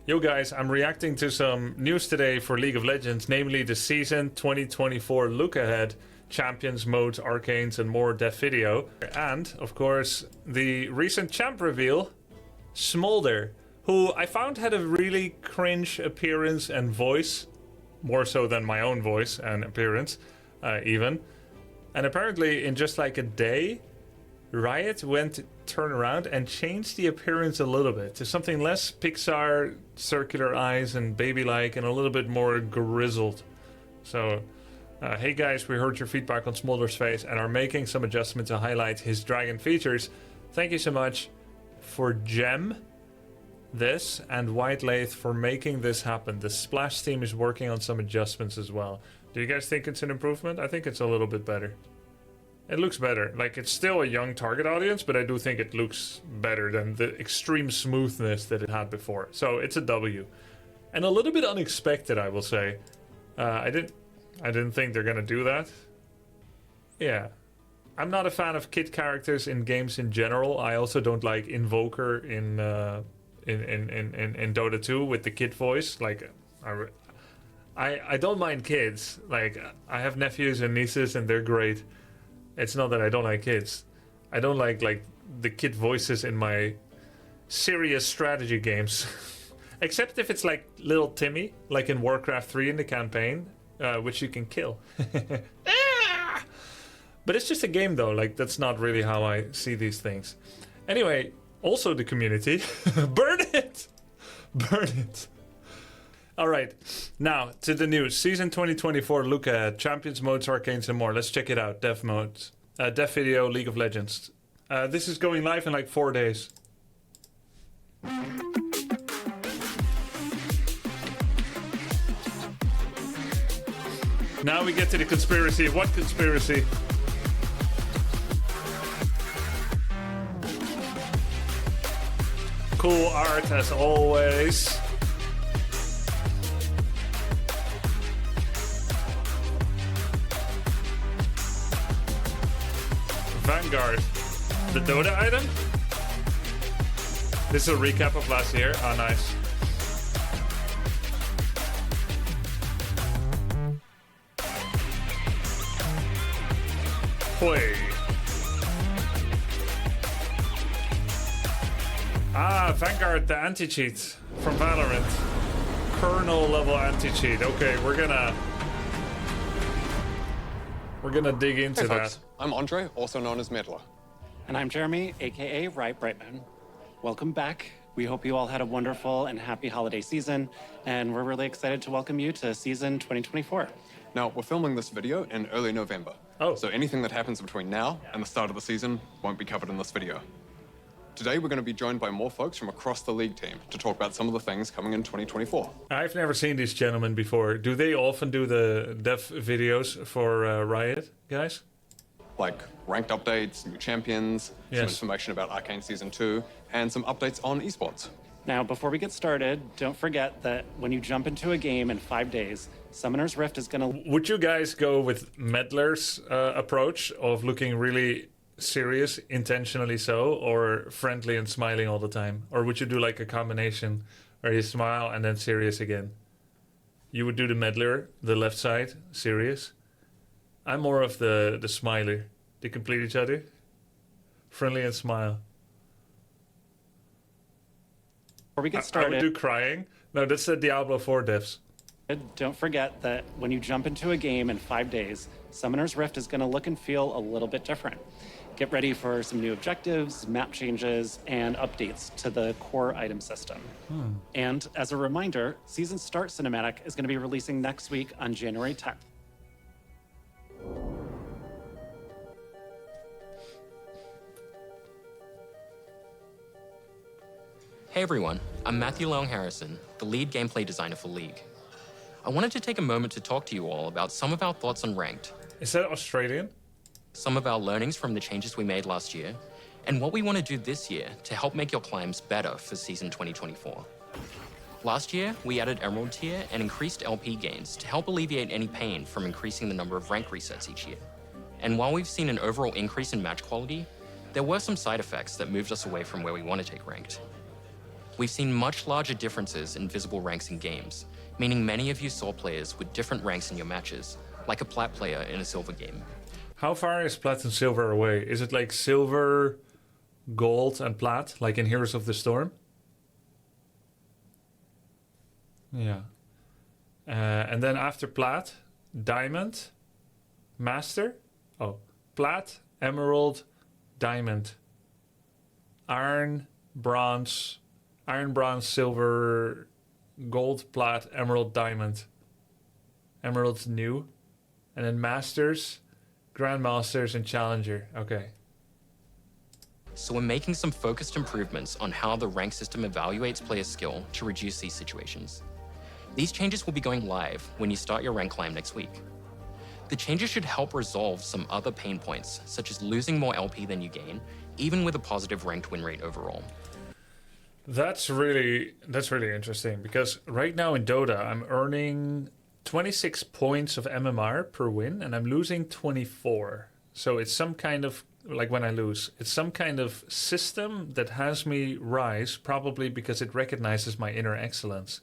Yo guys, I'm reacting to some news today for League of Legends, namely the season 2024 look ahead, champions, modes, arcanes and more dev video. And, of course, the recent champ reveal, Smolder, who I found had a really cringe appearance and voice, more so than my own voice and appearance, even. And apparently in just like a day, Riot went to turn around and changed the appearance a little bit to something less Pixar, circular eyes and baby-like and a little bit more grizzled. So, hey guys, we heard your feedback on Smolder's face and are making some adjustments to highlight his dragon features. Thank you so much for Gem, this, and White Lathe for making this happen. The Splash team is working on some adjustments as well. Do you guys think it's an improvement? I think it's a little bit better. It looks better. Like, it's still a young target audience, but I do think it looks better than the extreme smoothness that it had before. So it's a W. And a little bit unexpected, I will say. I didn't think they're gonna do that. Yeah. I'm not a fan of kid characters in games in general. I also don't like Invoker in Dota 2 with the kid voice. Like, I don't mind kids. Like, I have nephews and nieces and they're great. It's not that I don't like kids. I don't like the kid voices in my serious strategy games. Except if it's like little Timmy, like in Warcraft 3 in the campaign, which you can kill. But it's just a game though, like that's not really how I see these things. Anyway, also the community. Burn it! Burn it! Alright, now to the news. Season 2024 look at champions, modes, arcanes and more. Let's check it out. Dev modes. Dev video, League of Legends. This is going live in like 4 days. Now we get to the conspiracy. What conspiracy? Cool art as always. Vanguard. The Dota item? This is a recap of last year. Oh, nice. Hoi. Ah, Vanguard, the anti-cheat from Valorant. Kernel level anti-cheat. Okay, we're gonna dig into that. Folks. I'm Andre, also known as Meddler. And I'm Jeremy, aka Right Brightman. Welcome back. We hope you all had a wonderful and happy holiday season, and we're really excited to welcome you to season 2024. Now, we're filming this video in early November. Oh. So anything that happens between now and the start of the season won't be covered in this video. Today, we're going to be joined by more folks from across the league team to talk about some of the things coming in 2024. I've never seen these gentlemen before. Do they often do the dev videos for Riot, guys? Like ranked updates, new champions, some information about Arcane Season 2, and some updates on Esports. Now, before we get started, don't forget that when you jump into a game in 5 days, Summoner's Rift is going to... Would you guys go with Meddler's approach of looking really serious, intentionally so, or friendly and smiling all the time? Or would you do like a combination where you smile and then serious again? You would do the Meddler, the left side, serious. I'm more of the smiler. They complete each other. Friendly and smile. Before we get started... I would do crying. No, that's the Diablo 4 devs. Don't forget that when you jump into a game in 5 days, Summoner's Rift is going to look and feel a little bit different. Get ready for some new objectives, map changes, and updates to the core item system. And as a reminder, Season Start Cinematic is going to be releasing next week on January 10th. Hey everyone, I'm Matthew Long Harrison, the lead gameplay designer for League. I wanted to take a moment to talk to you all about some of our thoughts on Ranked, Is that Australian? some of our learnings from the changes we made last year, and what we want to do this year to help make your climbs better for Season 2024. Last year, we added Emerald tier and increased LP gains to help alleviate any pain from increasing the number of rank resets each year. And while we've seen an overall increase in match quality, there were some side effects that moved us away from where we want to take Ranked. we've seen much larger differences in visible ranks in games, meaning many of you saw players with different ranks in your matches, like a plat player in a silver game. How far is plat and silver away? Is it like silver, gold, and plat, like in Heroes of the Storm? Yeah. And then after plat, diamond, master. Oh, plat, emerald, diamond, iron, bronze, silver, gold, plat, emerald, diamond. Emerald's new. And then masters, grandmasters, and challenger. Okay. So we're making some focused improvements on how the rank system evaluates player skill to reduce these situations. These changes will be going live when you start your rank climb next week. The changes should help resolve some other pain points, such as losing more LP than you gain, even with a positive ranked win rate overall. That's really interesting, because right now in Dota, I'm earning 26 points of MMR per win, and I'm losing 24. So it's some kind of, like when I lose, it's some kind of system that has me rise, probably because it recognizes my inner excellence.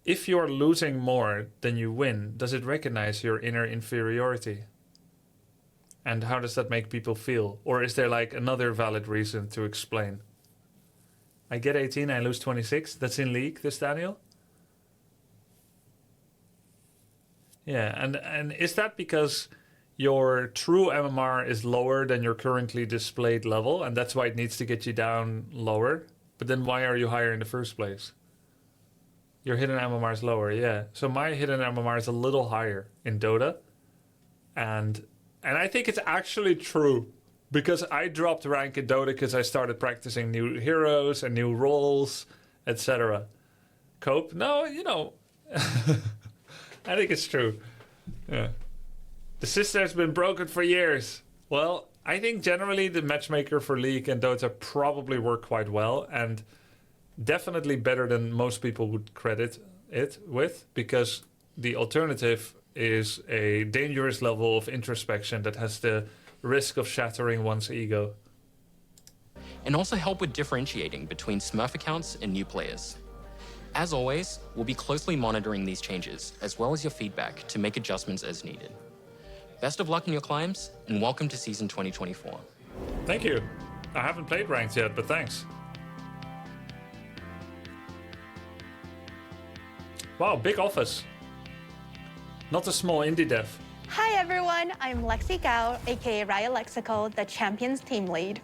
If you're losing more than you win, does it recognize your inner inferiority? And how does that make people feel? Or is there like another valid reason to explain? I get 18, I lose 26. That's in League, this Daniel? Yeah, and is that because your true MMR is lower than your currently displayed level, and that's why it needs to get you down lower? But then why are you higher in the first place? Your hidden MMR is lower, yeah. So my hidden MMR is a little higher in Dota. And I think it's actually true, because I dropped rank in Dota because I started practicing new heroes and new roles, etc. Cope? No, you know, I think it's true. Yeah. The system has been broken for years. Well, I think generally the matchmaker for League and Dota probably work quite well, and definitely better than most people would credit it with, because the alternative is a dangerous level of introspection that has the risk of shattering one's ego. And also help with differentiating between Smurf accounts and new players. As always, we'll be closely monitoring these changes, as well as your feedback, to make adjustments as needed. Best of luck in your climbs, and welcome to Season 2024. Thank you. I haven't played ranked yet, but thanks. Wow, big office. Not a small indie dev. Hi everyone, I'm Lexi Gao, aka Riot Lexical, the Champions team lead.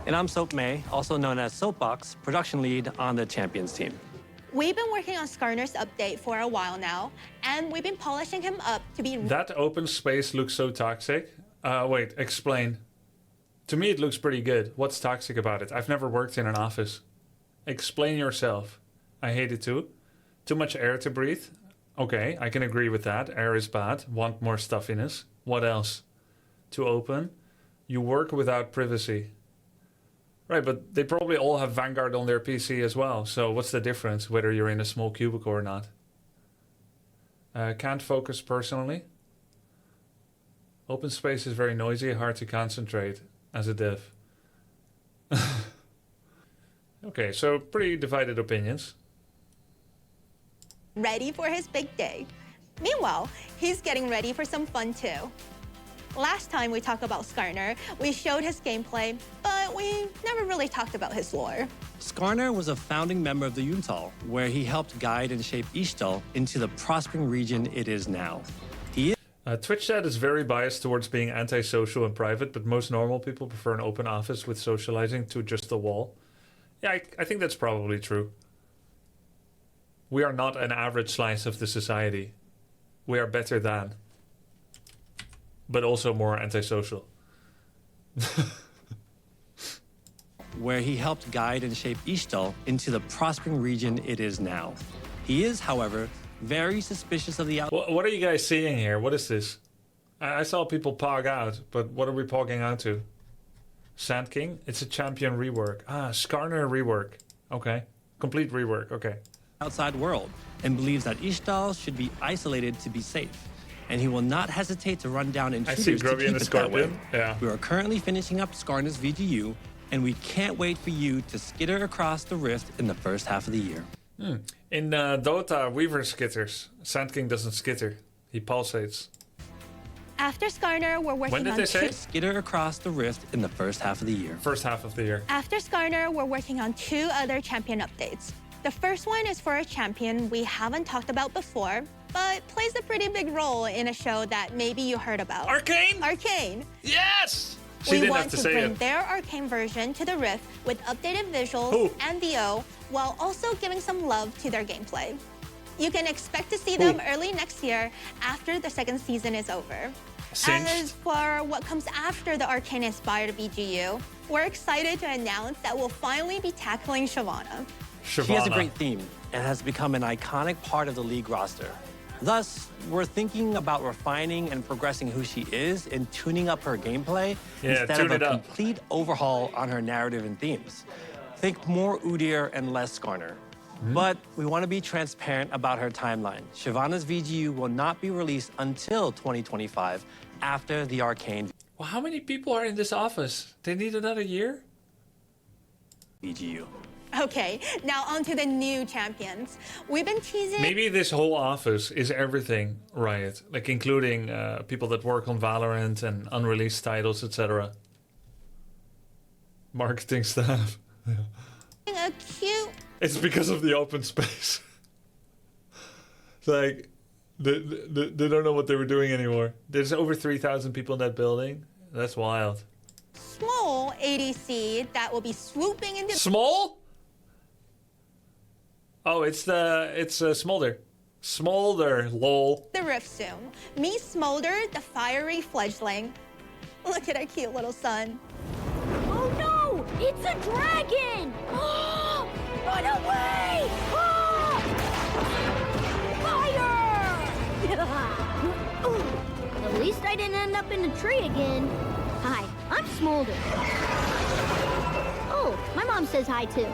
And I'm Soap May, also known as Soapbox, production lead on the Champions team. We've been working on Skarner's update for a while now, and we've been polishing him up to be... That open space looks so toxic. Wait, explain. To me it looks pretty good. What's toxic about it? I've never worked in an office. Explain yourself. I hate it too. Too much air to breathe. Okay, I can agree with that. Air is bad. Want more stuffiness. What else? Too open. You work without privacy. Right, but they probably all have Vanguard on their PC as well. So what's the difference whether you're in a small cubicle or not? Can't focus personally. Open space is very noisy, hard to concentrate as a dev. Okay, so pretty divided opinions. ready for his big day. Meanwhile, he's getting ready for some fun too. Last time we talked about Skarner, we showed his gameplay, but we never really talked about his lore. Skarner was a founding member of the Yuntal, where he helped guide and shape Ixtal into the prospering region it is now. Twitch chat is very biased towards being antisocial and private, but most normal people prefer an open office with socializing to just a wall. Yeah, I think that's probably true. We are not an average slice of the society. We are better than, but also more antisocial. Where he helped guide and shape Ixtal into the prospering region it is now. He is, however, very suspicious of the What are you guys seeing here? What is this? I saw people pog out, but what are we pogging out to? Sand King? It's a champion rework. Ah, Skarner Rework. Okay. Complete rework. Okay. outside world and believes that Ixtal should be isolated to be safe. And he will not hesitate to run down intruders to Grubby keep and a it that way. Scorpion. Yeah. We are currently finishing up Skarner's VGU, and we can't wait for you to skitter across the rift in the first half of the year. In Dota, Weaver skitters. Sand King doesn't skitter. He pulsates. After Skarner, we're working When did on they say? Skitter across the rift in the first half of the year. First half of the year. After Skarner, we're working on 2 other champion updates. The first one is for a champion we haven't talked about before, but plays a pretty big role in a show that maybe you heard about. Arcane? Arcane. Yes! She We didn't want have to to say bring it. their Arcane version to the Rift with updated visuals Who? and VO, while also giving some love to their gameplay. You can expect to see them early next year after the second season is over. Cinched. As for what comes after the Arcane-inspired BGU, we're excited to announce that we'll finally be tackling Shyvana. She has a great theme and has become an iconic part of the league roster. Thus, we're thinking about refining and progressing who she is and tuning up her gameplay instead of a complete overhaul on her narrative and themes. Think more Udyr and less Skarner. But we want to be transparent about her timeline. Shyvana's VGU will not be released until 2025 after the Arcane Well, how many people are in this office? They need another year? VGU. Okay, now on to the new champions. We've been teasing... Maybe this whole office is everything Riot, like including people that work on Valorant and unreleased titles, etc. Marketing staff. a cute... It's because of the open space. It's like, they don't know what they were doing anymore. There's over 3,000 people in that building. That's wild. small ADC that will be swooping into... Small? Oh, it's Smolder. Smolder, lol. The Rift soon. Meet Smolder, the fiery fledgling. Look at our cute little son. Oh no! It's a dragon! Run away! Ah! Fire! At least I didn't end up in a tree again. Hi, I'm Smolder. Oh, my mom says hi too.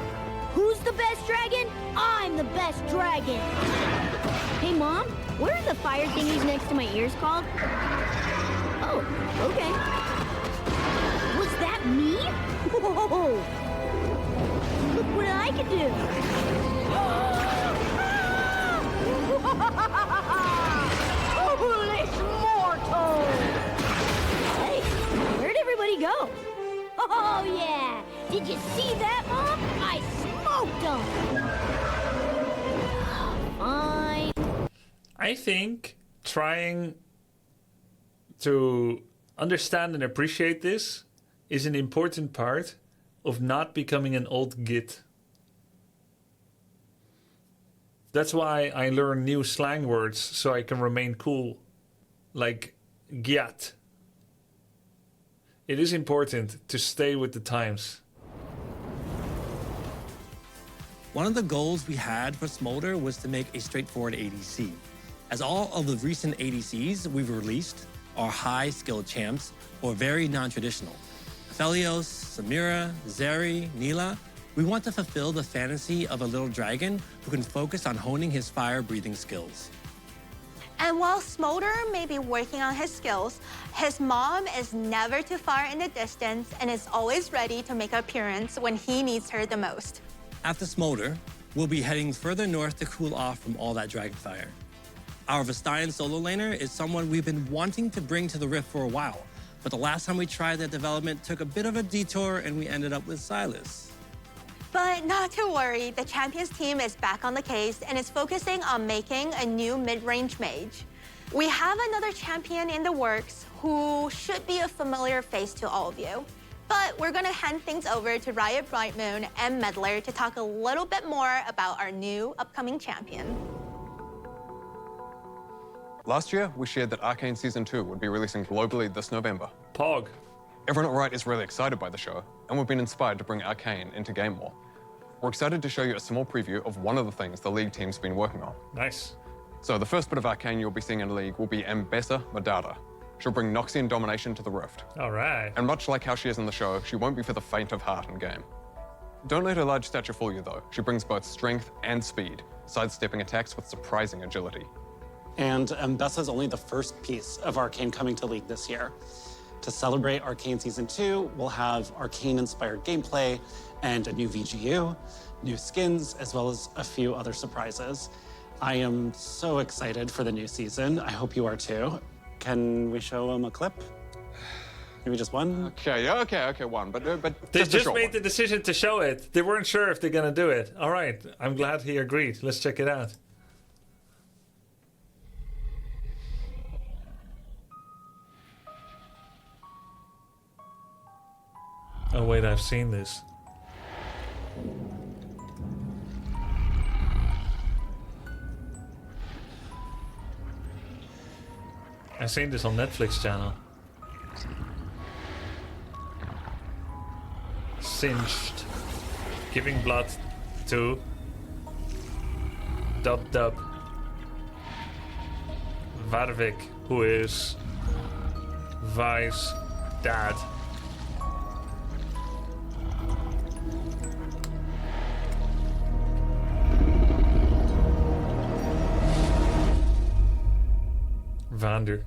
Who's the best dragon? I'm the best dragon. Hey, Mom, what are the fire thingies next to my ears called? Oh, okay. Was that me? Whoa! Look what I can do. Foolish mortal! Hey, where'd everybody go? Oh, yeah! Did you see that, Mom? I smoked them! Fine. I think trying to understand and appreciate this is an important part of not becoming an old git. That's why I learn new slang words so I can remain cool, like gyat. It is important to stay with the times. One of the goals we had for Smolder was to make a straightforward ADC, as all of the recent ADCs we've released are high-skilled champs or very non-traditional. Aphelios, Samira, Zeri, Neela, we want to fulfill the fantasy of a little dragon who can focus on honing his fire-breathing skills. And while Smolder may be working on his skills, his mom is never too far in the distance and is always ready to make an appearance when he needs her the most. After Smolder, we'll be heading further north to cool off from all that dragon fire. Our Vestayan solo laner is someone we've been wanting to bring to the Rift for a while, but the last time we tried that development took a bit of a detour and we ended up with Sylas. But not to worry, the Champions team is back on the case and is focusing on making a new mid-range mage. We have another champion in the works who should be a familiar face to all of you. But we're gonna hand things over to Riot Brightmoon and Meddler to talk a little bit more about our new upcoming champion. Last year, we shared that Arcane Season 2 would be releasing globally this November. Pog. Everyone at Riot is really excited by the show, and we've been inspired to bring Arcane into game more. We're excited to show you a small preview of one of the things the League team's been working on. Nice. So the first bit of Arcane you'll be seeing in League will be Ambessa Madara. She'll bring Noxian domination to the Rift. All right. And much like how she is in the show, she won't be for the faint of heart in game. Don't let her large stature fool you though. She brings both strength and speed, sidestepping attacks with surprising agility. And Ambessa's only the first piece of Arcane coming to League this year. To celebrate Arcane Season 2, we'll have Arcane-inspired gameplay and a new VGU, new skins, as well as a few other surprises. I am so excited for the new season. I hope you are too. Can we show them a clip? Maybe just one? Okay, one. But they just made one. the decision to show it. They weren't sure if they're gonna do it. All right, I'm glad he agreed. Let's check it out. Oh wait, I've seen this. I've seen this on Netflix channel. Singed. Giving blood to Dub Warwick, who is Vi's dad. Vander.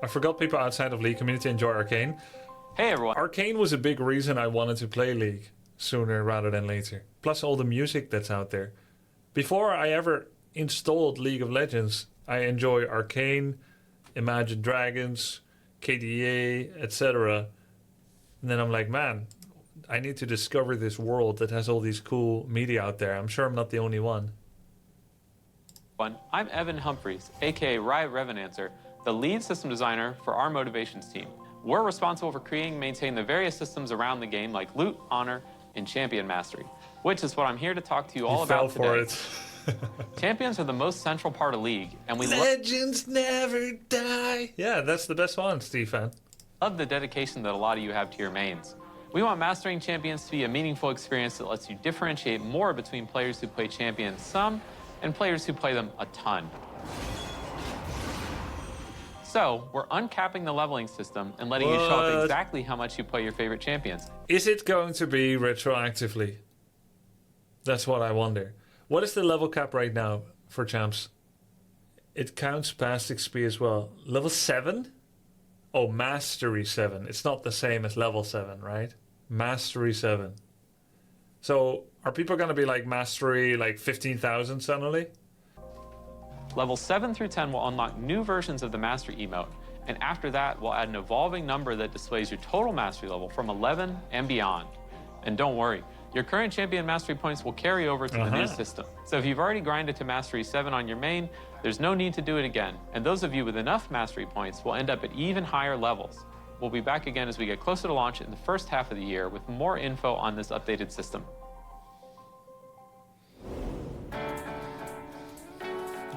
I forgot people outside of League community enjoy Arcane. Hey everyone. Arcane was a big reason I wanted to play League sooner rather than later. Plus all the music that's out there. Before I ever installed League of Legends, I enjoy Arcane, Imagine Dragons, KDA, etc. And then I'm like, man, I need to discover this world that has all these cool media out there. I'm sure I'm not the only one. I'm Evan Humphreys, aka Riot Revenancer, the lead system designer for our motivations team. We're responsible for creating and maintaining the various systems around the game like loot, honor, and champion mastery, which is what I'm here to talk to you all about today. You fell for it. Champions are the most central part of League, and we Legends never die. Yeah, that's the best one, Stefan. love the dedication that a lot of you have to your mains. We want mastering champions to be a meaningful experience that lets you differentiate more between players who play champions some and players who play them a ton. So, we're uncapping the leveling system and letting you show up exactly how much you play your favorite champions. Is it going to be retroactively? That's what I wonder. What is the level cap right now for champs? It counts past XP as well. Level 7? Oh, Mastery 7. It's not the same as level 7, right? Mastery 7. So, are people going to be like Mastery, like 15,000 suddenly? Levels 7 through 10 will unlock new versions of the Mastery emote, and after that, we'll add an evolving number that displays your total Mastery level from 11 and beyond. And don't worry, your current champion Mastery points will carry over to the new system. So if you've already grinded to Mastery 7 on your main, there's no need to do it again. And those of you with enough Mastery points will end up at even higher levels. We'll be back again as we get closer to launch in the first half of the year with more info on this updated system.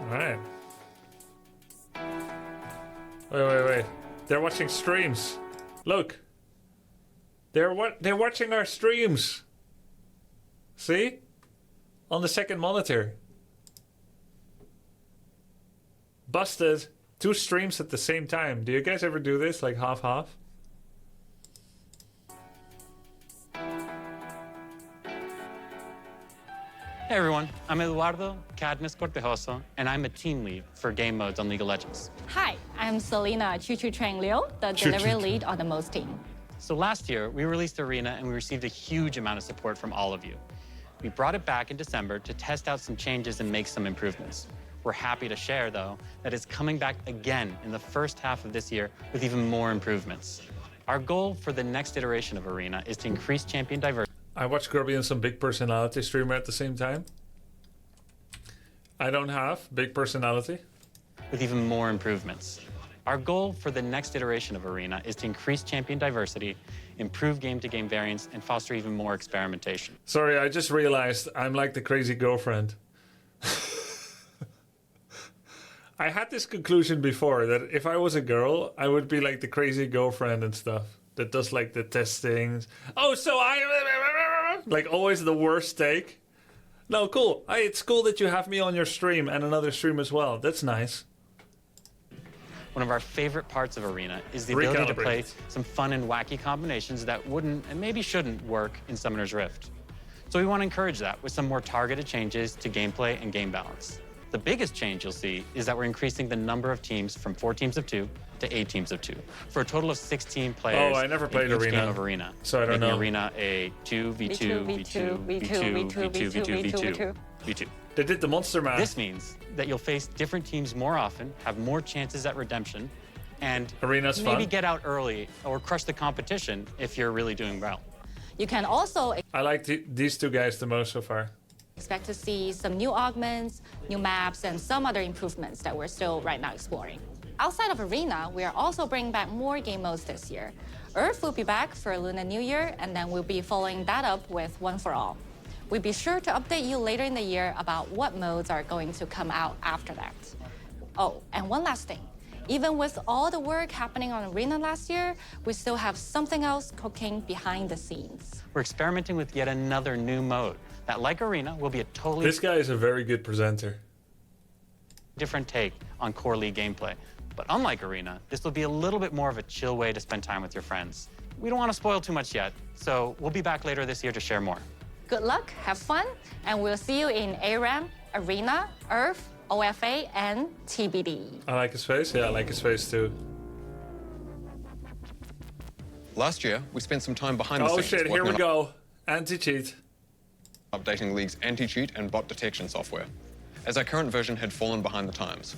All right. Wait. They're watching streams. Look. They're watching our streams. See? On the second monitor. Busted. 2 streams at the same time. Do you guys ever do this? Like half-half? Hey everyone, I'm Eduardo Cadmus Cortejoso, and I'm a team lead for game modes on League of Legends. Hi, I'm Selena Choo Trang Liu, the delivery lead on the MOS team. So last year, we released Arena and we received a huge amount of support from all of you. We brought it back in December to test out some changes and make some improvements. We're happy to share, though, that it's coming back again in the first half of this year with even more improvements. Our goal for the next iteration of Arena is to increase champion diversity. I watch Grubby and some big personality streamer at the same time. I don't have big personality. With even more improvements. Our goal for the next iteration of Arena is to increase champion diversity, improve game-to-game variance, and foster even more experimentation. Sorry, I just realized I'm like the crazy girlfriend. I had this conclusion before that if I was a girl, I would be like the crazy girlfriend and stuff that does like the testings. Oh, so I like always the worst take. No, cool. It's cool that you have me on your stream and another stream as well. That's nice. One of our favorite parts of Arena is the ability to play some fun and wacky combinations that wouldn't and maybe shouldn't work in Summoner's Rift. So we want to encourage that with some more targeted changes to gameplay and game balance. The biggest change you'll see is that we're increasing the number of teams from 4 teams of 2 to 8 teams of 2, for a total of 16 players. Oh, I never played in each Arena. game of Arena. So I don't know. Arena a 2v2, v2, v2, v2, v2, v2, v2. They did the monster math. This means that you'll face different teams more often, have more chances at redemption, and Arena's maybe fun. get out early or crush the competition if you're really doing well. You can also I like these two guys the most so far. expect to see some new augments, new maps, and some other improvements that we're still right now exploring. Outside of Arena, we are also bringing back more game modes this year. Earth will be back for Lunar New Year, and then we'll be following that up with One for All. We'll be sure to update you later in the year about what modes are going to come out after that. Oh, and one last thing. Even with all the work happening on Arena last year, we still have something else cooking behind the scenes. We're experimenting with yet another new mode that, like Arena, will be a totally This guy is a very good presenter. different take on core League gameplay. But unlike Arena, this will be a little bit more of a chill way to spend time with your friends. We don't want to spoil too much yet, so we'll be back later this year to share more. Good luck, have fun, and we'll see you in ARAM, Arena, Earth, OFA, and TBD. I like his face. Yeah, I like his face too. Last year, we spent some time behind the Oh scenes shit, here we working go. Anti-cheat. on updating League's anti-cheat and bot detection software, as our current version had fallen behind the times.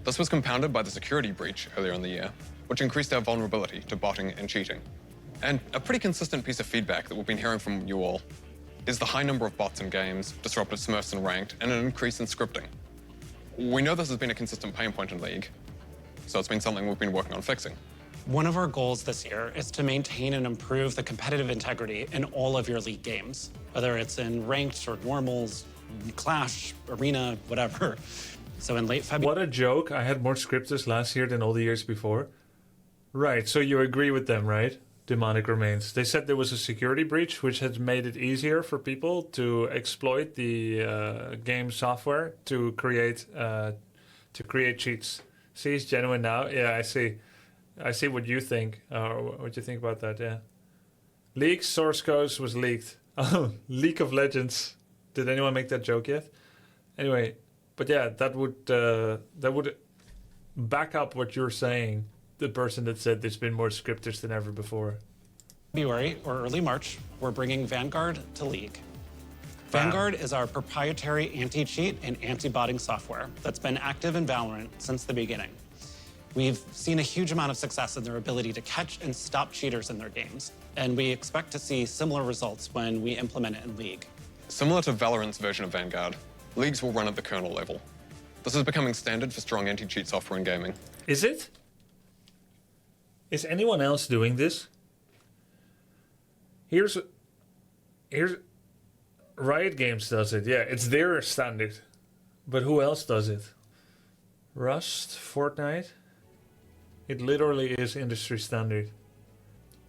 This was compounded by the security breach earlier in the year, which increased our vulnerability to botting and cheating. And a pretty consistent piece of feedback that we've been hearing from you all is the high number of bots in games, disrupted smurfs in ranked, and an increase in scripting. We know this has been a consistent pain point in League, so it's been something we've been working on fixing. One of our goals this year is to maintain and improve the competitive integrity in all of your League games, whether it's in ranked or normals, Clash, Arena, whatever. So in late February... What a joke. I had more scripters last year than all the years before. Right, so you agree with them, right? Demonic Remains. They said there was a security breach which has made it easier for people to exploit the game software to create cheats. See, it's genuine now. Yeah, I see. I see what you think. What you think about that? Yeah. Leaks source codes was leaked. Oh, League of Legends. Did anyone make that joke yet? Anyway, but yeah, that would back up what you're saying. The person that said there's been more scripters than ever before. February or early March, we're bringing Vanguard to League. Vanguard is our proprietary anti-cheat and anti-botting software that's been active in Valorant since the beginning. We've seen a huge amount of success in their ability to catch and stop cheaters in their games, and we expect to see similar results when we implement it in League. Similar to Valorant's version of Vanguard, Leagues will run at the kernel level. This is becoming standard for strong anti-cheat software in gaming. Is it? Is anyone else doing this? Here's Riot Games does it. Yeah, it's their standard. But who else does it? Rust, Fortnite. It literally is industry standard.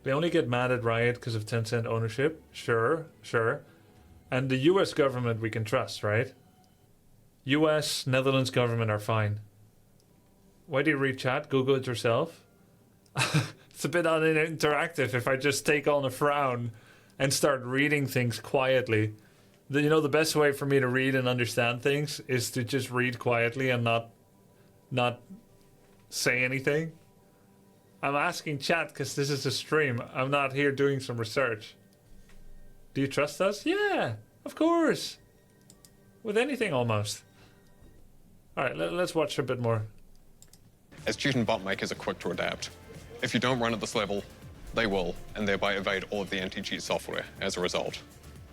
They only get mad at Riot because of Tencent ownership. Sure. And the US government we can trust, right? US, Netherlands government are fine. Why do you read chat? Google it yourself. It's a bit uninteractive if I just take on a frown and start reading things quietly. The best way for me to read and understand things is to just read quietly and not say anything. I'm asking chat because this is a stream. I'm not here doing some research. Do you trust us? Yeah, of course. With anything almost. All right, let's watch a bit more. As cheat and bot makers are quick to adapt. If you don't run at this level, they will, and thereby evade all of the anti-cheat software as a result.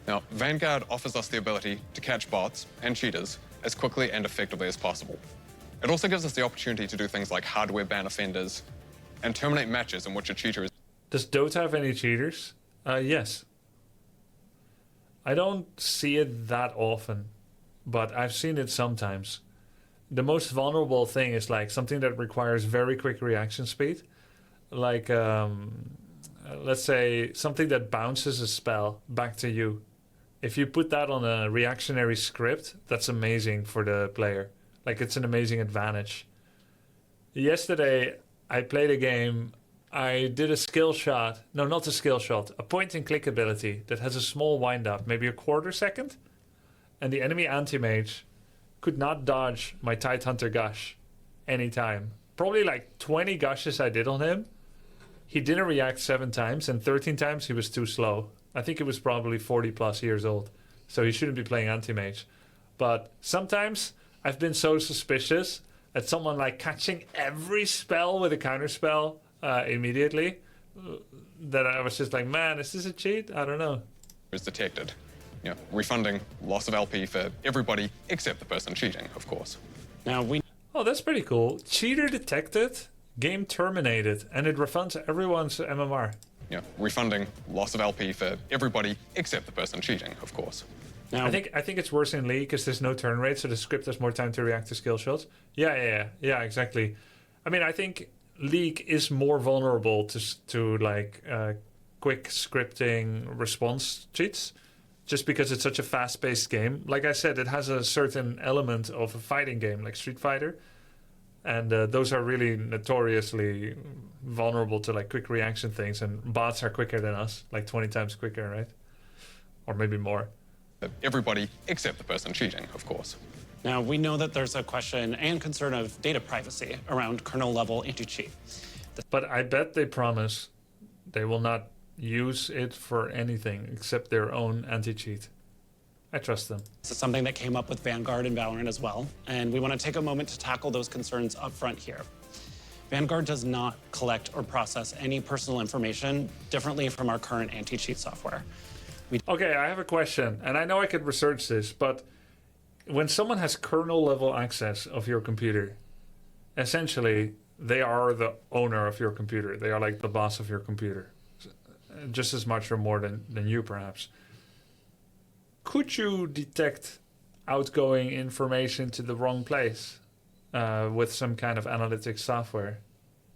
Now, Vanguard offers us the ability to catch bots and cheaters as quickly and effectively as possible. It also gives us the opportunity to do things like hardware ban offenders and terminate matches in which a cheater is... Does Dota have any cheaters? Yes. I don't see it that often, but I've seen it sometimes. The most vulnerable thing is like something that requires very quick reaction speed. Like, let's say something that bounces a spell back to you. If you put that on a reactionary script, that's amazing for the player. Like, it's an amazing advantage. Yesterday, I played a game. I did a skill shot. No, not a skill shot. A point-and-click ability that has a small wind-up, maybe a quarter second. And the enemy anti-mage could not dodge my Tidehunter gush anytime. Probably like 20 gushes I did on him. He didn't react 7 times, and 13 times he was too slow. I think he was probably 40 plus years old, so he shouldn't be playing anti-mage. But sometimes I've been so suspicious at someone like catching every spell with a counterspell immediately that I was just like, man, is this a cheat? I don't know. Is detected. Yeah, refunding loss of LP for everybody except the person cheating, of course. Now we. Oh, that's pretty cool. Cheater detected, game terminated, and it refunds everyone's MMR. Yeah, refunding loss of LP for everybody except the person cheating, of course. Now, I think it's worse in League because there's no turn rate, so the script has more time to react to skill shots. Yeah, exactly. I mean, I think League is more vulnerable to like quick scripting response cheats, just because it's such a fast-paced game. Like I said, it has a certain element of a fighting game, like Street Fighter, and those are really notoriously vulnerable to like quick reaction things. And bots are quicker than us, like 20 times quicker, right? Or maybe more. Everybody except the person cheating, of course. Now, we know that there's a question and concern of data privacy around kernel-level anti-cheat. But I bet they promise they will not use it for anything except their own anti-cheat. I trust them. This is something that came up with Vanguard and Valorant as well, and we want to take a moment to tackle those concerns up front here. Vanguard does not collect or process any personal information differently from our current anti-cheat software. Okay, I have a question, and I know I could research this, but when someone has kernel-level access of your computer, essentially, they are the owner of your computer. They are like the boss of your computer, just as much or more than you, perhaps. Could you detect outgoing information to the wrong place with some kind of analytics software?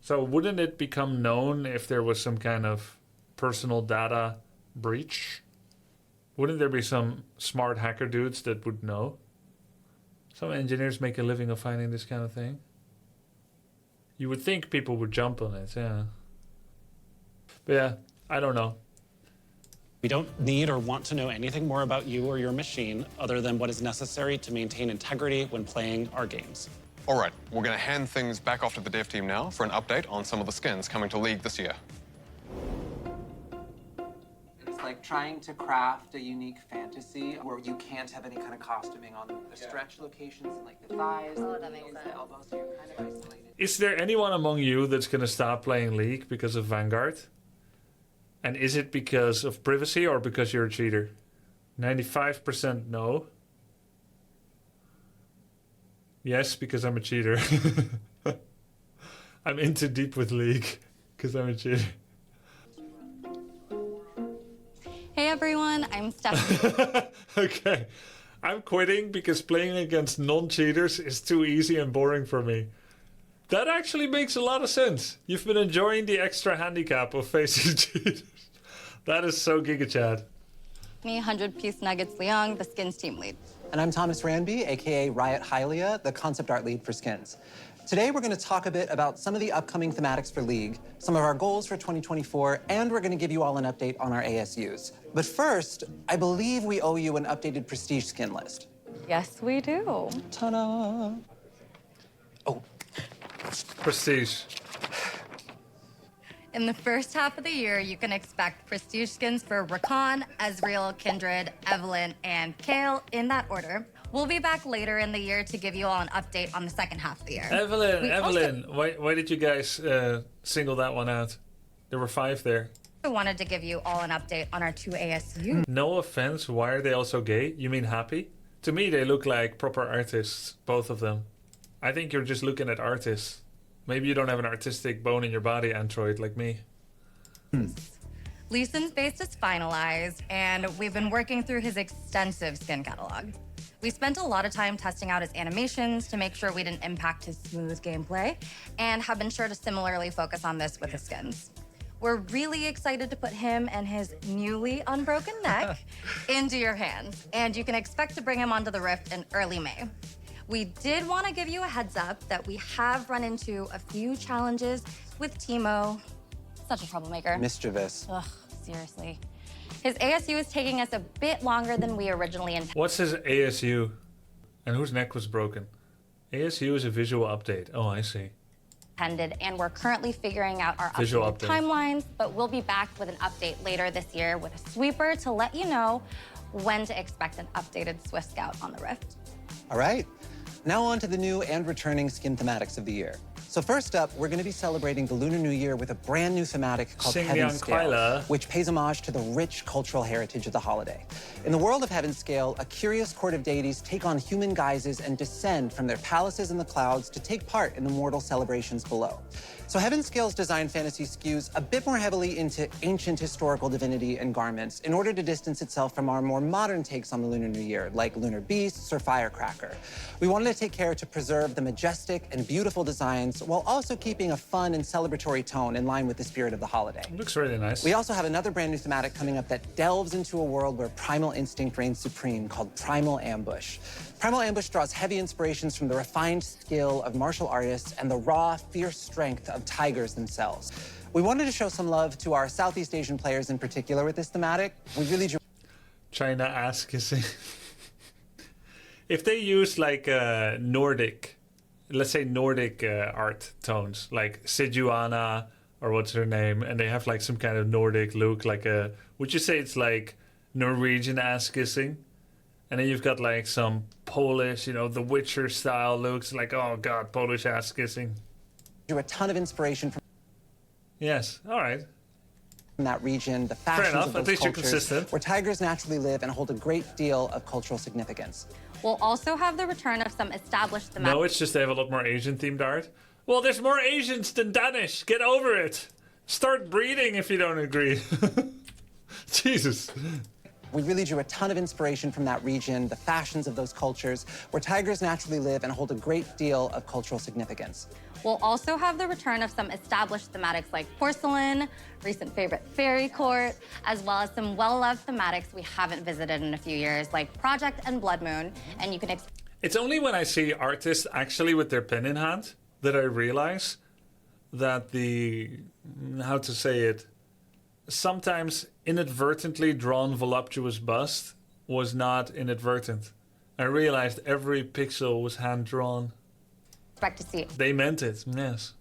So wouldn't it become known if there was some kind of personal data breach? Wouldn't there be some smart hacker dudes that would know? Some engineers make a living of finding this kind of thing. You would think people would jump on it, yeah. But yeah, I don't know. We don't need or want to know anything more about you or your machine other than what is necessary to maintain integrity when playing our games. All right, we're going to hand things back off to the dev team now for an update on some of the skins coming to League this year. Like trying to craft a unique fantasy where you can't have any kind of costuming on the stretch locations and like the thighs, the elbows, so you're kind of isolated. Is there anyone among you that's going to stop playing League because of Vanguard? And is it because of privacy or because you're a cheater? 95% no. Yes, because I'm a cheater. I'm in too deep with League because I'm a cheater. Hey everyone, I'm Stephanie. Okay, I'm quitting because playing against non-cheaters is too easy and boring for me. That actually makes a lot of sense. You've been enjoying the extra handicap of facing cheaters. That is so Giga Chad. Me, 100-piece Nuggets Leong, the skins team lead. And I'm Thomas Ranby, aka Riot Hylia, the concept art lead for skins. Today, we're going to talk a bit about some of the upcoming thematics for League, some of our goals for 2024, and we're going to give you all an update on our ASUs. But first, I believe we owe you an updated Prestige skin list. Yes, we do. Ta-da! Oh. Prestige. In the first half of the year, you can expect Prestige skins for Rakan, Ezreal, Kindred, Evelynn, and Kayle in that order. We'll be back later in the year to give you all an update on the second half of the year. Evelynn, why did you guys single that one out? There were 5 there. I wanted to give you all an update on our 2 ASUs. No offense, why are they also gay? You mean happy? To me, they look like proper artists, both of them. I think you're just looking at artists. Maybe you don't have an artistic bone in your body, Android, like me. Lee Sin's base is finalized, and we've been working through his extensive skin catalog. We spent a lot of time testing out his animations to make sure we didn't impact his smooth gameplay, and have been sure to similarly focus on this with his skins. We're really excited to put him and his newly unbroken neck into your hands, and you can expect to bring him onto the Rift in early May. We did want to give you a heads up that we have run into a few challenges with Teemo. Such a troublemaker. Mischievous. Ugh, seriously. His ASU is taking us a bit longer than we originally intended. What's his ASU? And whose neck was broken? ASU is a visual update. Oh, I see. And we're currently figuring out our Visual updated timelines, but we'll be back with an update later this year with a sweeper to let you know when to expect an updated Swift Scout on the Rift. All right. Now on to the new and returning skin thematics of the year. So first up, we're going to be celebrating the Lunar New Year with a brand new thematic called Heaven Scale, which pays homage to the rich cultural heritage of the holiday. In the world of Heaven Scale, a curious court of deities take on human guises and descend from their palaces in the clouds to take part in the mortal celebrations below. So Heaven Scale's design fantasy skews a bit more heavily into ancient historical divinity and garments in order to distance itself from our more modern takes on the Lunar New Year, like lunar beasts or firecracker. We wanted to take care to preserve the majestic and beautiful designs while also keeping a fun and celebratory tone in line with the spirit of the holiday. It looks really nice. We also have another brand new thematic coming up that delves into a world where primal instinct reigns supreme, called Primal Ambush. Primal Ambush draws heavy inspirations from the refined skill of martial artists and the raw, fierce strength of tigers themselves. We wanted to show some love to our Southeast Asian players in particular with this thematic. We really do. China ass kissing. If they use like Nordic, let's say Nordic art tones, like Sejuana or what's her name, and they have like some kind of Nordic look, like a, would you say it's like Norwegian ass kissing? And then you've got like some Polish, you know, The Witcher style looks, like, oh God, Polish ass kissing. A ton of inspiration from. Yes, all right. In that region, the fashions of those cultures, where tigers naturally live and hold a great deal of cultural significance. We'll also have the return of some established thematics. No, it's just they have a lot more Asian-themed art. Well, there's more Asians than Danish. Get over it. Start breeding if you don't agree. Jesus. We really drew a ton of inspiration from that region, the fashions of those cultures, where tigers naturally live and hold a great deal of cultural significance. We'll also have the return of some established thematics like porcelain, recent favorite fairy court, as well as some well-loved thematics we haven't visited in a few years, like Project and Blood Moon. And you can It's only when I see artists actually with their pen in hand that I realize that the, how to say it, sometimes inadvertently drawn voluptuous bust was not inadvertent. I realized every pixel was hand-drawn. Expect to see. They meant it, yes.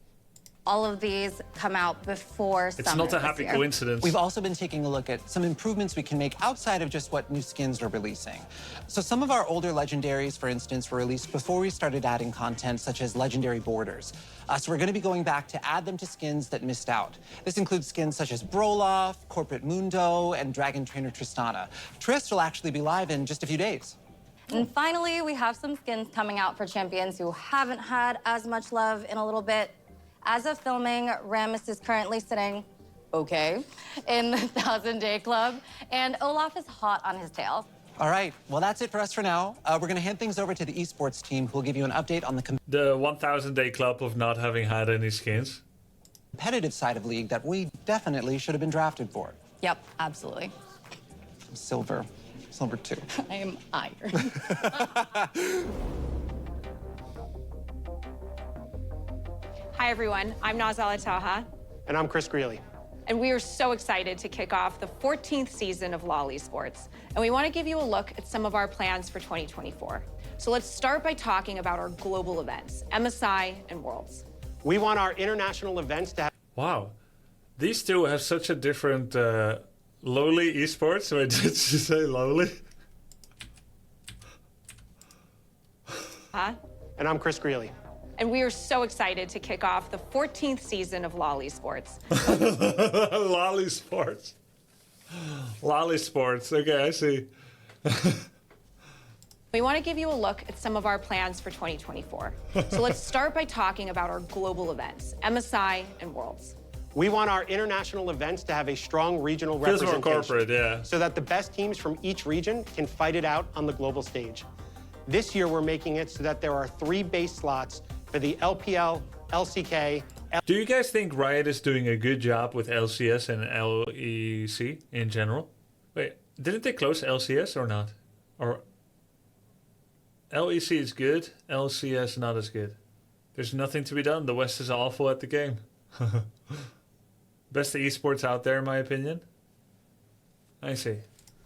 All of these come out before summer. It's not a happy coincidence. We've also been taking a look at some improvements we can make outside of just what new skins we're releasing. So some of our older legendaries, for instance, were released before we started adding content such as legendary borders. So we're going to be going back to add them to skins that missed out. This includes skins such as Broloff, Corporate Mundo, and Dragon Trainer Tristana. Trist will actually be live in just a few days. And finally, we have some skins coming out for champions who haven't had as much love in a little bit. As of filming, Rammus is currently sitting, okay, in the 1000-Day Club, and Olaf is hot on his tail. All right, well, that's it for us for now. We're going to hand things over to the Esports team, who will give you an update on the 1000-day club of not having had any skins. Competitive side of League that we definitely should have been drafted for. Yep, absolutely. Silver 2. I am iron. Hi, everyone. I'm Nazala Taha. And I'm Chris Greeley. And we are so excited to kick off the 14th season of LoL Esports. And we want to give you a look at some of our plans for 2024. So let's start by talking about our global events, MSI and Worlds. We want our international events to have... Wow. These two have such a different... lowly esports? Wait, did you say lowly? Huh? And I'm Chris Greeley. And we are so excited to kick off the 14th season of LoL Esports. Lolly Sports. Lolly Sports. Okay, I see. We want to give you a look at some of our plans for 2024. So let's start by talking about our global events, MSI and Worlds. We want our international events to have a strong regional representation. Feels more corporate, yeah. So that the best teams from each region can fight it out on the global stage. This year, we're making it so that there are 3 base slots for the LPL, LCK... Do you guys think Riot is doing a good job with LCS and LEC in general? Wait, didn't they close LCS or not? Or... LEC is good, LCS not as good. There's nothing to be done. The West is awful at the game. Best esports out there, in my opinion. I see.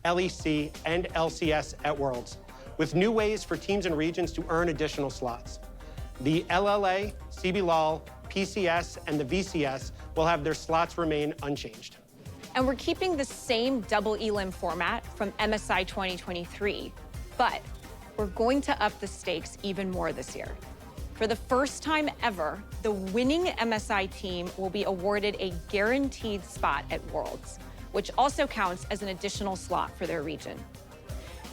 LEC and LCS at Worlds. with new ways for teams and regions to earn additional slots. The LLA, CBLOL, PCS, and the VCS will have their slots remain unchanged. And we're keeping the same double elim format from MSI 2023, but we're going to up the stakes even more this year. For the first time ever, the winning MSI team will be awarded a guaranteed spot at Worlds, which also counts as an additional slot for their region.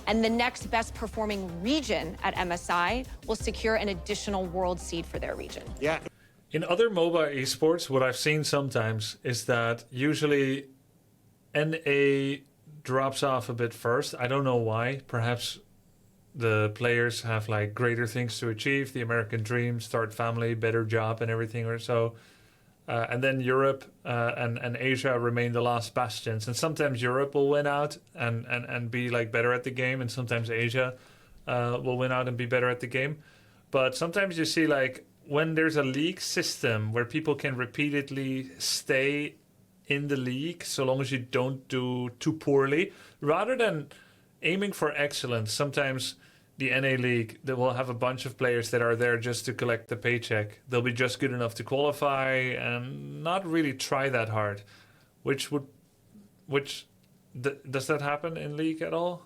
And the next best performing region at MSI will secure an additional world seed for their region. Yeah. In other MOBA esports, what I've seen sometimes is that usually NA drops off a bit first. I don't know why. Perhaps the players have like greater things to achieve, the American dream, start family, better job and everything or so. And then Europe and Asia remain the last bastions. And sometimes Europe will win out and be like better at the game. And sometimes Asia will win out and be better at the game. But sometimes you see like when there's a league system where people can repeatedly stay in the league so long as you don't do too poorly, rather than aiming for excellence. Sometimes the NA League, they will have a bunch of players that are there just to collect the paycheck. They'll be just good enough to qualify and not really try that hard. Does that happen in League at all?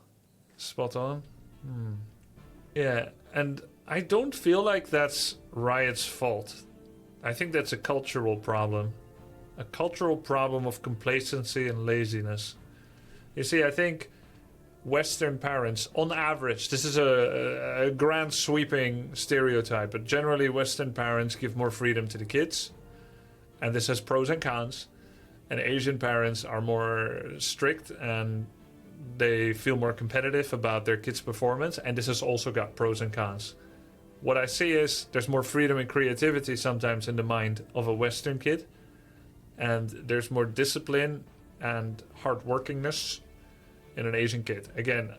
Spot on. Yeah, and I don't feel like that's Riot's fault. I think that's a cultural problem. A cultural problem of complacency and laziness. You see, I think Western parents, on average, this is a grand sweeping stereotype, but generally Western parents give more freedom to the kids, and this has pros and cons, and Asian parents are more strict and they feel more competitive about their kids' performance, and this has also got pros and cons. What I see is there's more freedom and creativity sometimes in the mind of a Western kid, and there's more discipline and hardworkingness in an Asian kid. Again,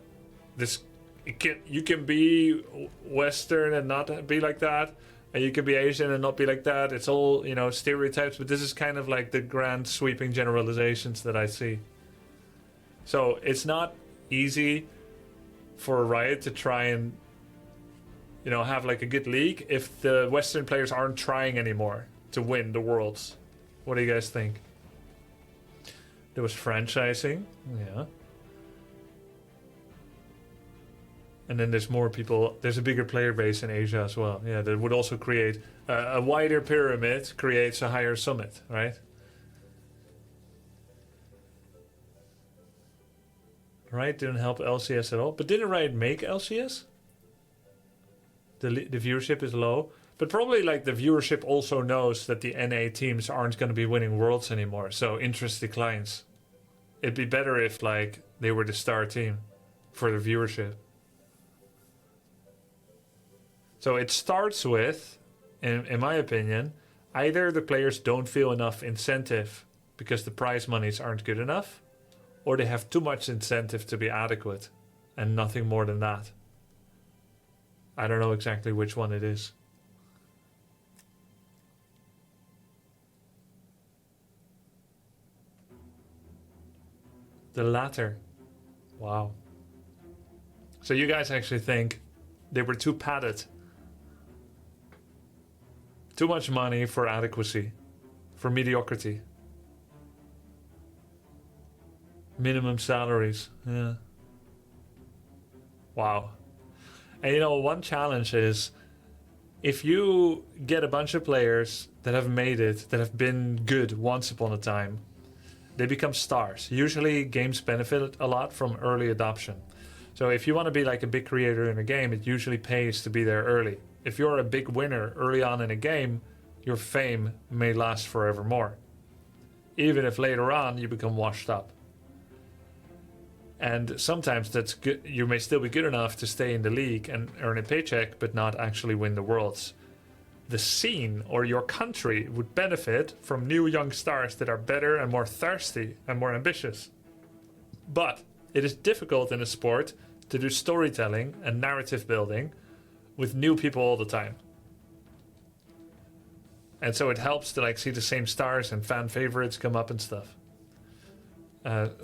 you can be Western and not be like that, and you can be Asian and not be like that. It's all, stereotypes, but this is kind of like the grand sweeping generalizations that I see. So it's not easy for Riot to try and have like a good league if the Western players aren't trying anymore to win the Worlds. What do you guys think? There was franchising, yeah. And then there's more people. There's a bigger player base in Asia as well. Yeah, that would also create a wider pyramid, creates a higher summit, right? Riot didn't help LCS at all. But didn't Riot make LCS? The viewership is low. But probably like the viewership also knows that the NA teams aren't going to be winning Worlds anymore. So interest declines. It'd be better if like they were the star team for the viewership. So it starts with, in my opinion, either the players don't feel enough incentive because the prize monies aren't good enough, or they have too much incentive to be adequate and nothing more than that. I don't know exactly which one it is. The latter. Wow. So you guys actually think they were too padded? Too much money for adequacy, for mediocrity. Minimum salaries, yeah. Wow. And one challenge is, if you get a bunch of players that have made it, that have been good once upon a time, they become stars. Usually games benefit a lot from early adoption. So if you want to be like a big creator in a game, it usually pays to be there early. If you're a big winner early on in a game, your fame may last forevermore, even if later on you become washed up. And sometimes that's good. You may still be good enough to stay in the league and earn a paycheck, but not actually win the Worlds. The scene or your country would benefit from new young stars that are better and more thirsty and more ambitious. But it is difficult in a sport to do storytelling and narrative building with new people all the time. And so it helps to see the same stars and fan favorites come up and stuff.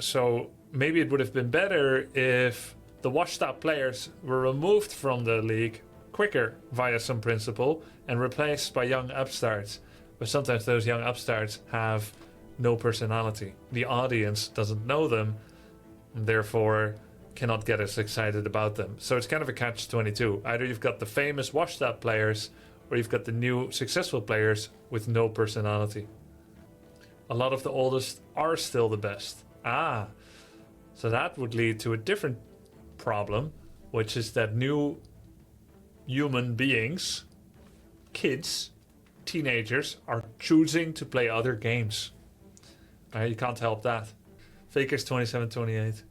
So maybe it would have been better if the washed-out players were removed from the league quicker via some principle and replaced by young upstarts. But sometimes those young upstarts have no personality. The audience doesn't know them, and therefore cannot get as excited about them. So it's kind of a catch-22. Either you've got the famous washed-out players, or you've got the new successful players with no personality. A lot of the oldest are still the best. So that would lead to a different problem, which is that new human beings, kids, teenagers, are choosing to play other games. You can't help that. Fakers 27-28.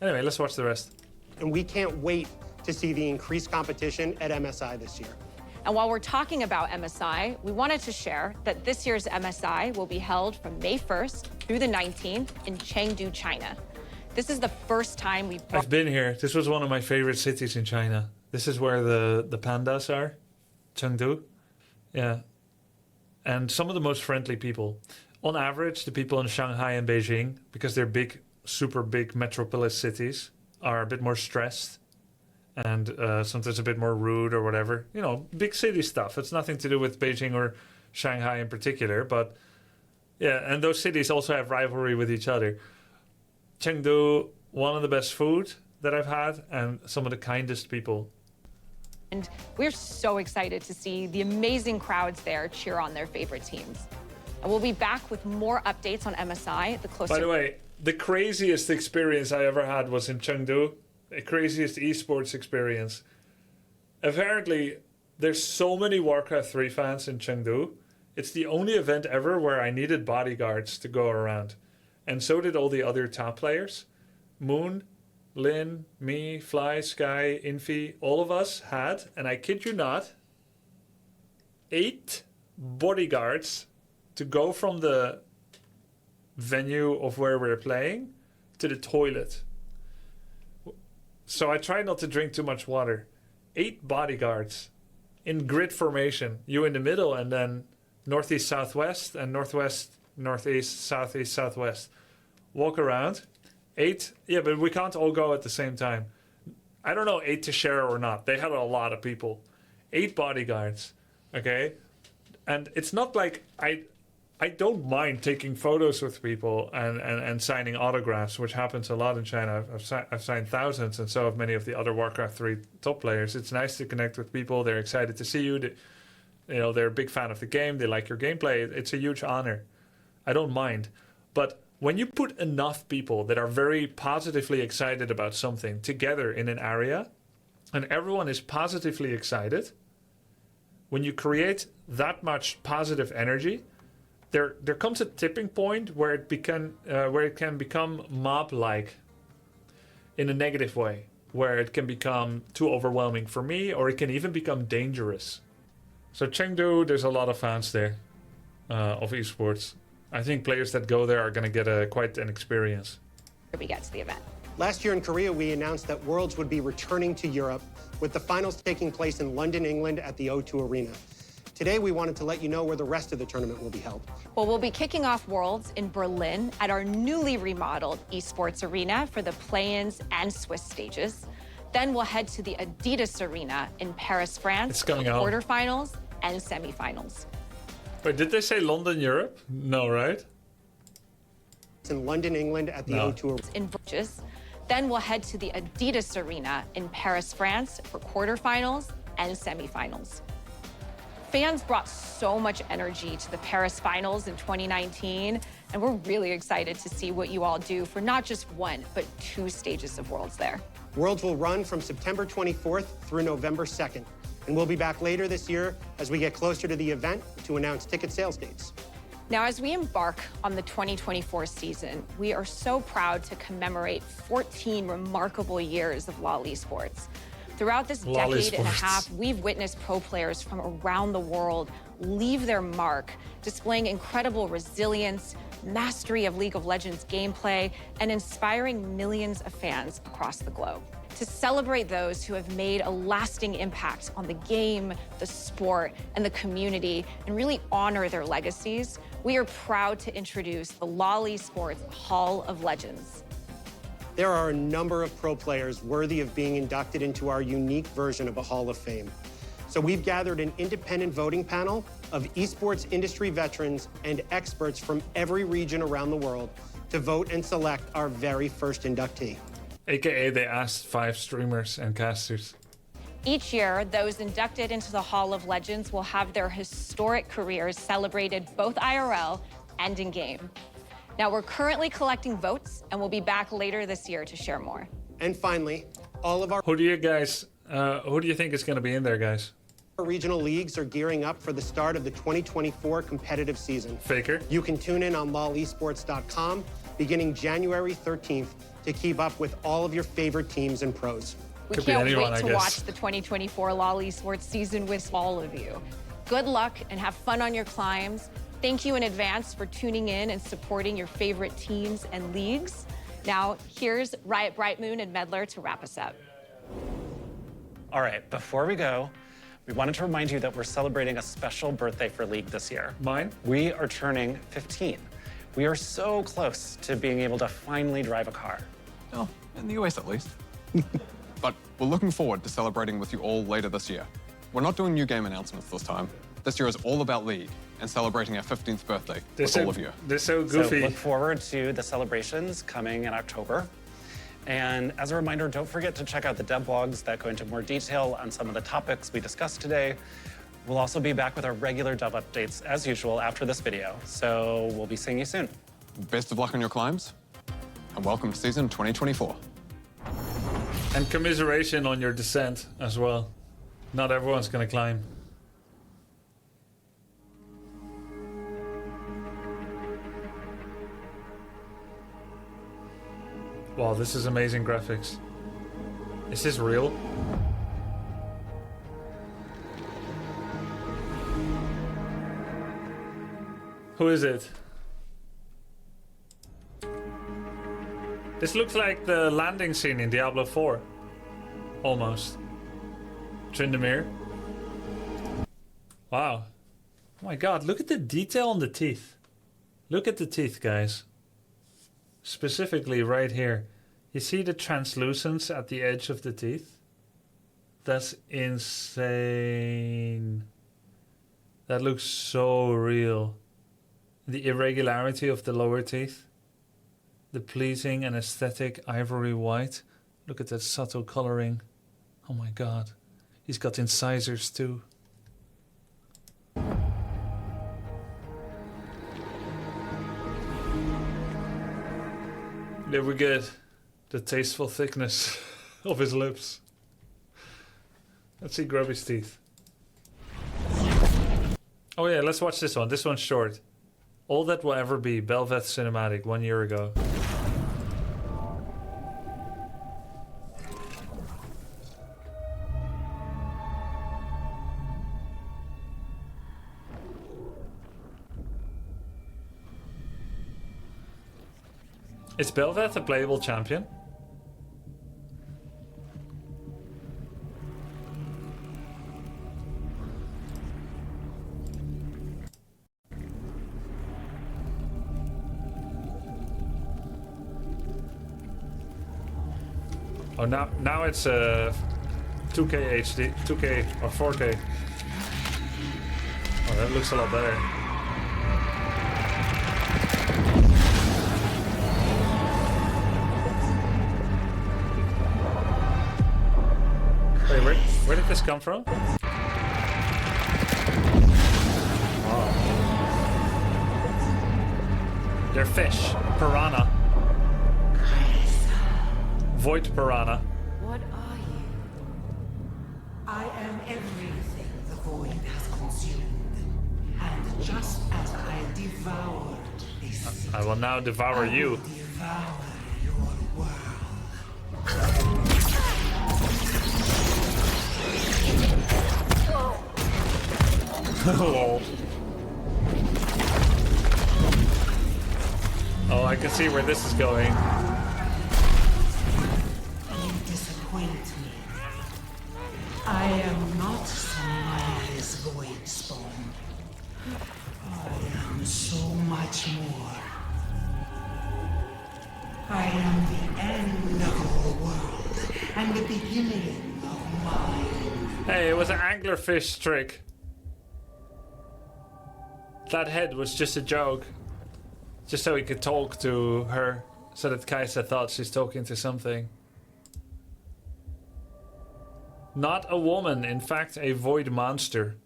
Anyway, let's watch the rest. And we can't wait to see the increased competition at MSI this year. And while we're talking about MSI, we wanted to share that this year's MSI will be held from May 1st through the 19th in Chengdu, China. This is the first time we've... I've been here. This was one of my favorite cities in China. This is where the pandas are. Chengdu. Yeah. And some of the most friendly people. On average, the people in Shanghai and Beijing, because they're big, super big metropolis cities, are a bit more stressed. And sometimes a bit more rude or whatever. You know, big city stuff. It's nothing to do with Beijing or Shanghai in particular. But yeah, and those cities also have rivalry with each other. Chengdu, one of the best food that I've had and some of the kindest people. And we're so excited to see the amazing crowds there cheer on their favorite teams. And we'll be back with more updates on MSI the closer... By the way, the craziest experience I ever had was in Chengdu. The craziest esports experience. Apparently, there's so many Warcraft 3 fans in Chengdu. It's the only event ever where I needed bodyguards to go around. And so did all the other top players. Moon, Lin, me, Fly, Sky, Infi, all of us had, and I kid you not, 8 bodyguards to go from the venue of where we're playing to the toilet. So I try not to drink too much water. 8 bodyguards in grid formation. You in the middle, and then northeast, southwest, and northwest, northeast, southeast, southwest. Walk around. 8. Yeah, but we can't all go at the same time. I don't know 8 to share or not. They had a lot of people. 8 bodyguards. Okay? And it's not like I don't mind taking photos with people and signing autographs, which happens a lot in China. I've signed thousands, and so have many of the other Warcraft 3 top players. It's nice to connect with people. They're excited to see you. They're a big fan of the game. They like your gameplay. It's a huge honor. I don't mind. But when you put enough people that are very positively excited about something together in an area, and everyone is positively excited, when you create that much positive energy, there comes a tipping point where it can become mob-like in a negative way, where it can become too overwhelming for me, or it can even become dangerous. So Chengdu, there's a lot of fans there of esports. I think players that go there are going to get quite an experience. We get to the event. Last year in Korea, we announced that Worlds would be returning to Europe, with the finals taking place in London, England at the O2 Arena. Today, we wanted to let you know where the rest of the tournament will be held. Well, we'll be kicking off Worlds in Berlin at our newly remodeled Esports Arena for the play-ins and Swiss stages. Then we'll head to the Adidas Arena in Paris, France for the quarterfinals and semifinals. Wait, did they say London, Europe? No, right? It's in London, England at the O2 Arena. In Bruges. Then we'll head to the Adidas Arena in Paris, France for quarterfinals and semifinals. Fans brought so much energy to the Paris finals in 2019, and we're really excited to see what you all do for not just one, but 2 stages of Worlds there. Worlds will run from September 24th through November 2nd, and we'll be back later this year as we get closer to the event to announce ticket sales dates. Now, as we embark on the 2024 season, we are so proud to commemorate 14 remarkable years of LoL Esports. Throughout this decade and a half, we've witnessed pro players from around the world leave their mark, displaying incredible resilience, mastery of League of Legends gameplay, and inspiring millions of fans across the globe. To celebrate those who have made a lasting impact on the game, the sport, and the community, and really honor their legacies, we are proud to introduce the LoL Esports Hall of Legends. There are a number of pro players worthy of being inducted into our unique version of a Hall of Fame. So we've gathered an independent voting panel of esports industry veterans and experts from every region around the world to vote and select our very first inductee. AKA they asked 5 streamers and casters. Each year, those inducted into the Hall of Legends will have their historic careers celebrated both IRL and in-game. Now, we're currently collecting votes, and we'll be back later this year to share more. And finally, all of our Who do you think is going to be in there, guys? regional leagues are gearing up for the start of the 2024 competitive season. Faker. You can tune in on lolesports.com beginning January 13th to keep up with all of your favorite teams and pros. We can't wait to watch the 2024 LoL Esports season with all of you. Good luck and have fun on your climbs. Thank you in advance for tuning in and supporting your favorite teams and leagues. Now, here's Riot Brightmoon and Medler to wrap us up. All right, before we go, we wanted to remind you that we're celebrating a special birthday for League this year. Mine? We are turning 15. We are so close to being able to finally drive a car. Oh, in the US at least. But we're looking forward to celebrating with you all later this year. We're not doing new game announcements this time. This year is all about League and celebrating our 15th birthday with all of you. They're so goofy. So look forward to the celebrations coming in October. And as a reminder, don't forget to check out the dev blogs that go into more detail on some of the topics we discussed today. We'll also be back with our regular dev updates as usual after this video. So we'll be seeing you soon. Best of luck on your climbs, and welcome to season 2024. And commiseration on your descent as well. Not everyone's gonna climb. Wow, this is amazing graphics. Is this real? Who is it? This looks like the landing scene in Diablo 4. Almost. Tryndamere. Wow. Oh my god, look at the detail on the teeth. Look at the teeth, guys. Specifically right here. You see the translucence at the edge of the teeth? That's insane. That looks so real. The irregularity of the lower teeth. The pleasing and aesthetic ivory white. Look at that subtle coloring. Oh my god. He's got incisors too. There we get the tasteful thickness of his lips. Let's see Grubby's teeth. Oh yeah, let's watch this one. This one's short. All That Will Ever Be, Bel'Veth cinematic, 1 year ago. Is Bel'Veth a playable champion? Oh, now it's 2K HD, 2K or 4K. Oh, that looks a lot better. Wait, where did this come from? Oh. They're fish. Piranha. Void piranha. What are you? I am everything the void has consumed. And just as I devoured this, I will now devour you. devour your world. Lol. Oh, I can see where this is going. You disappoint me. I am not somebody's void spawn. I am so much more. I am the end and the beginning of mine. Hey, it was an anglerfish trick. That head was just a joke. Just so he could talk to her. So that Kaisa thought she's talking to something. Not a woman, in fact a void monster.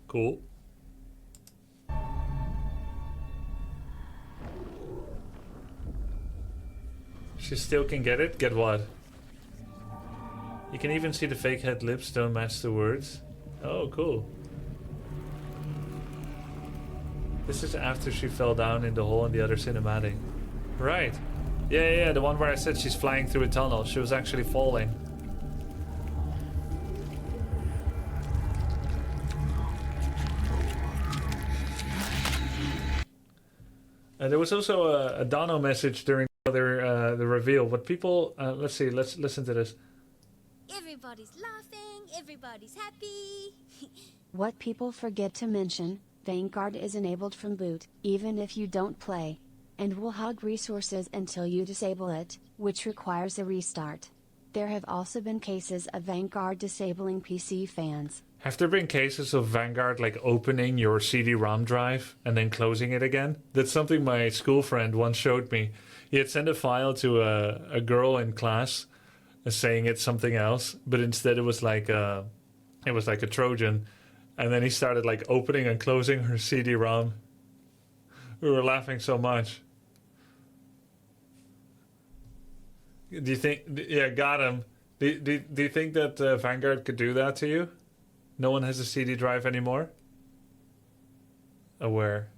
Cool. She still can get it? Get what? You can even see the fake head lips don't match the words. Oh, cool. This is after she fell down in the hole in the other cinematic. Right. Yeah, the one where I said she's flying through a tunnel. She was actually falling. There was also a Dono message during the reveal. What people... let's see, let's listen to this. Everybody's laughing, everybody's happy. What people forget to mention, Vanguard is enabled from boot, even if you don't play, and will hog resources until you disable it, which requires a restart. There have also been cases of Vanguard disabling PC fans. Have there been cases of Vanguard like opening your CD-ROM drive and then closing it again? That's something my school friend once showed me. He had sent a file to a girl in class saying it's something else, but instead it was like a Trojan. And then he started like opening and closing her CD-ROM. We were laughing so much. Do you think... Yeah, got him. Do you think that Vanguard could do that to you? No one has a CD drive anymore? Aware.